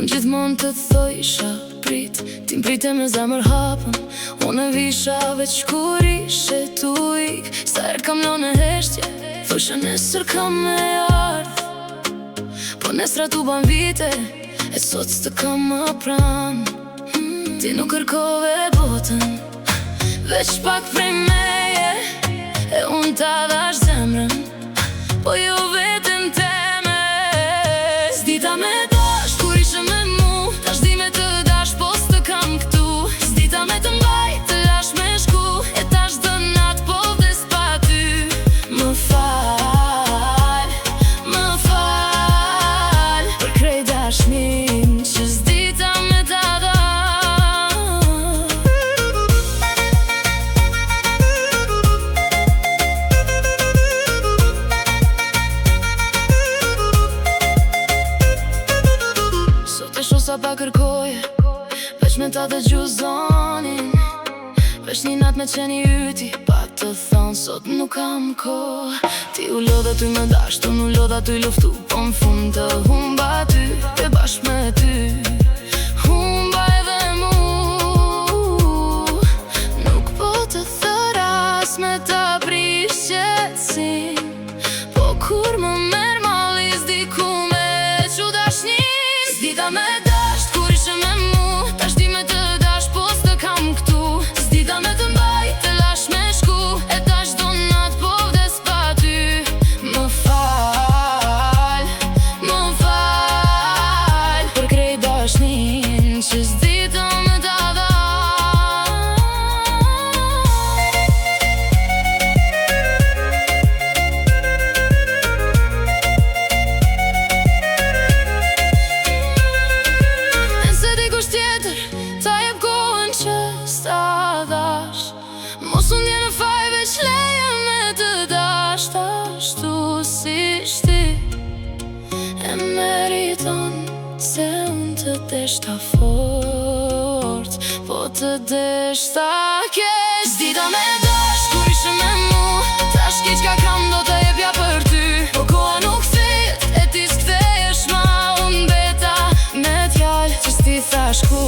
Unë gjithmonë të thojsha prit, ti mprite me zemër hapën. Unë e visha veç kur ishe tu ik. Sa her kam lone heshtje, thoshe nesër kam me ardh. Po nesra tu ban vite, e sot s'të kam më pran. Ti nuk kërkove botën, veç pak prej meje. E unë ta dhash zemrën, po jo vetën teme. S'dita me dash kur ishe me mu, tash di me të dash po s'të kam këtu. S'dita me të mbaj, të lash me shku, e tash dë nat po vdes pa ty. Më fal, për krejt dashnin që s'dita me ta dhash. Sa pa kërkoje, veç me ta dëgju zonin. Veç një nat me qeni yti, pa të thonë sot nuk kam kohë. Ti u lodha ty me dash, tu u lodha ty luftu, po në fund të humba ty, e bashk me ty. Humba edhe mu, nuk po të thëras me ta prish qetsin. Po kur më merë mali s'di ku me qu dashnin. S'dita me dash kur ishe me mu, tash di me të dash po s'të kam këtu. S'dita me të mbaj, të lash me shku, e tash do nat po vdes pa ty. Më fal, për krejt dashnin që s'dita me ta dhash. Mos unë një në faj veç leje me të dash. Tashtu si shti e meriton, se unë të deshta fort, po të deshta keq. S'dita me dash kur ishe me mu, tash keq ka kam do të jepja për ty. Po koha nuk fit, e ti s'kthejesh ma, unë beta me t'jall që s'ti thash ku.